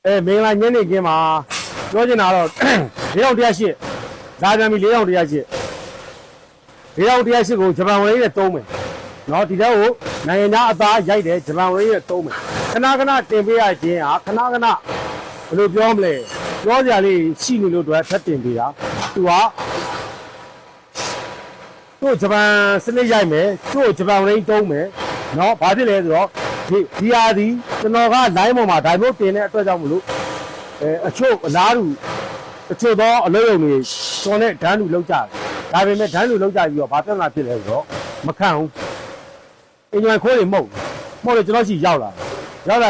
မင်္ဂလာညနေခင်းမှာပြောချင်တာတော့4108ဒါပြန်ပြီ4108ကိုဂျပန်ဝင်နဲ့တုံးမယ်နော်ဒီတော့နိုင်ငံသားအသားရိုက်တယ်ဂျပန်ဝင်နဲ့တုံးမယ်ခဏခဏတင်ပေးရခြင်းဟာခဏခဏဘယ်လိုပြောမလဲပြောကြလေးရှိနေလို့တော့ထပ်တင်ပေးတာသူကတို့ဂျပန်စနစ်ရိုက်မယ်တို့ဂျပန်ဝင်တုံးမယ်နော်ဘာဖြစ်လဲဆိုတော့ဒီဟာဒီကျွန်တော်က line ပေါ်မှာဒိုင်မို့တင်တဲ့အတွက်ကြောင့်မလို့အချို့အလားတူတချို့သောအလုပ်ရုံတွေကျွန်တော်နဲ့ဒန်းလူလောက်ကြတယ်ဒါပေမဲ့ဒန်းလူလောက်ကြပြီးတော့ဘာပြဿနာဖြစ်လဲဆိုတော့မခံဘူးအင်ဂျင်ခိုးတွေမှုတ်လို့ကျွန်တော်ရှိရောက်လာ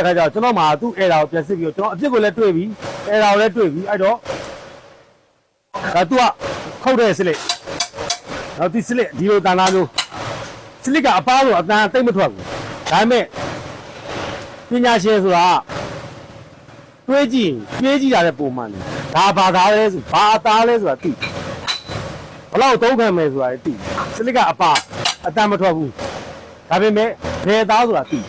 ခါကျတော့ကျွန်တော်မှသူ့အဲတာကိုပြန်စစ်ပြီးတော့ကျွန်တော်အပြစ်ကိုလည်းတွေ့ပြီးအဲတာကိုလည်းတွေ့ပြီးအဲ့တော့ဒါသူကခုတ်တဲ့စလစ်နောက်ဒီစလစ်ဒီလိုတန်လာမျိုးစလစ်ကအပားဆိုအတန်တိတ်မထွက်ဘူးဒါပေမဲ့ပညာရှင်ဆိုတာတွေးကြည့်တာတဲ့ပုံမှန်တယ်ဒါဘာသာလဲဆိုဘာအသားလဲဆိုတာသိဘလောက်သုံးခံမယ်ဆိုတာသိစလစ်ကအပားအတန်မထွက်ဘူးဒါပေမဲ့ဘယ်သားဆိုတာသိ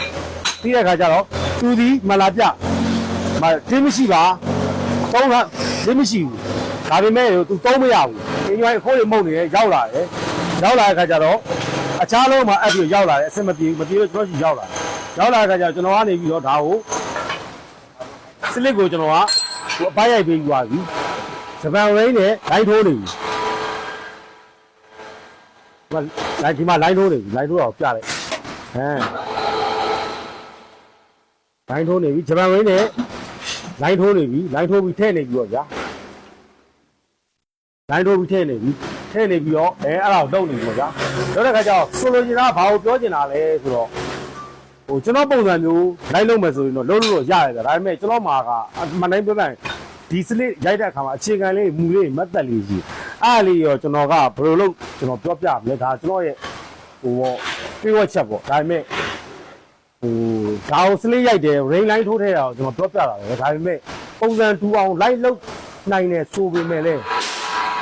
တဲ့အခါကျတော့သူဒီမလာပြတင်းမရှိပါသုံးတာတင်းမရှိဘူးဒါပေမဲ့သူသုံးမရဘူးအင်ဂျင်ခိုးတွေမှုတ်နေတယ်ရောက်လာတဲ့အခါကျတော့အခြားလုံးမှာအဲ့ဒီရောက်လာတယ်အဆင်မပြေလို့ကျွန်တော်ရှိရောက်လာတဲ့အခါကျတော့ကျွန်တော်ကနေပြီးတော့ဒါကိုစလစ်ကိုကျွန်တော်ကအပိုင်းရိုက်ပေးပြီးသွားပြီဂျပန်ဝိန်းနဲ့လိုင်းထိုးနေပြီဒီမှာလိုင်းထိုးနေပြီလိုင်းထိုးတော့ပြလိုက်လိုင်းထိုးနေပြီဂျပန်ဝိန်းနဲ့လိုင်းထိုးနေပြီလိုင်းထိုးပြီးထည့်နေပြီတော့ဗျာလိုင်းထိုးပြီးထည့်နေပြီတော့အဲ့ဒါကိုတုံနေပြီဗျာတော့တဲ့ခါကျတော့ဆိုလိုချင်တာဘာကိုပြောချင်တာလဲဆိုတော့ကျွန်တော်ပုံစံမျိုးလိုက်လုပ်မယ်ဆိုရင်တော့လုံးလို့ရတယ်ဗျာဒါပေမဲ့ကျွန်တော်မှာကအမှန်တိုင်းပြောပြရင်ဒီစလစ်ရိုက်တဲ့အခါမှာအခြေခံလေးမူလေးမတ်တက်လေးရှိအဲ့လေးရောကျွန်တော်ကဘယ်လိုလုပ်ကျွန်တော်ပြောပြမလဲဒါကျွန်တော်ရဲ့တွေးဝချက်ပေါ့ဒါပေမဲ့ဒါကိုစလစ်ရိုက်တယ် rain line ထိုးထဲတာကိုကျွန်တော်ပြောပြတာပဲဒါပေမဲ့ပုံစံတူအောင်လိုက်လုပ်နိုင်တယ်ဆိုပေမဲ့လည်း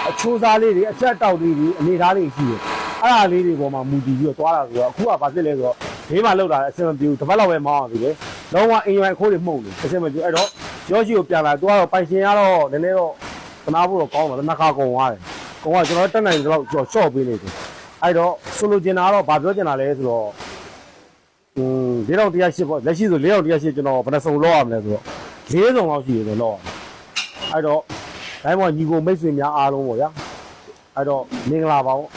အချိုးစားလေးတွေအချက်တောက်လေးတွေအနေသားလေးရှိတယ်အဲ့ဒါလေးတွေပေါ်မှာမူတည်ပြီးတော့သွားတာဆိုတော့အခုကဘာဖြစ်လဲဆိုတော့ဘေးမှာလောက်တာအဆင်မပြေဘူးတစ်ပတ်လောက်ပဲမောင်းအောင်ပြီလေလုံးဝအင်ဂျင်ခိုးတွေမှုန့်နေအဆင်မပြေအဲ့တော့ရောရှိကိုပြန်လာသူကတော့ပိုင်ရှင်ကတော့နည်းနည်းတော့သနာဖို့တော့ကောင်းပါနှစ်ခါကုန်သွားတယ်ကျွန်တော်တက်နိုင်တော့ရှော့ပေးနေတယ်အဲ့တော့ဆိုလိုချင်တာကတော့ဘာပြောချင်တာလဲဆိုတော့4108ပေါ့လက်ရှိဆို4108ကျွန်တော်ဘယ်နှစုံလောက်ရမလဲဆိုတော့4စုံလောက်ရှိတယ်လောက်ရအဲ့တော့တိုင်းပေါ်ညီကိုမိတ်ဆွေများအားလုံးပေါ့ဗျာအဲ့တော့မင်္ဂလာပါပေါ့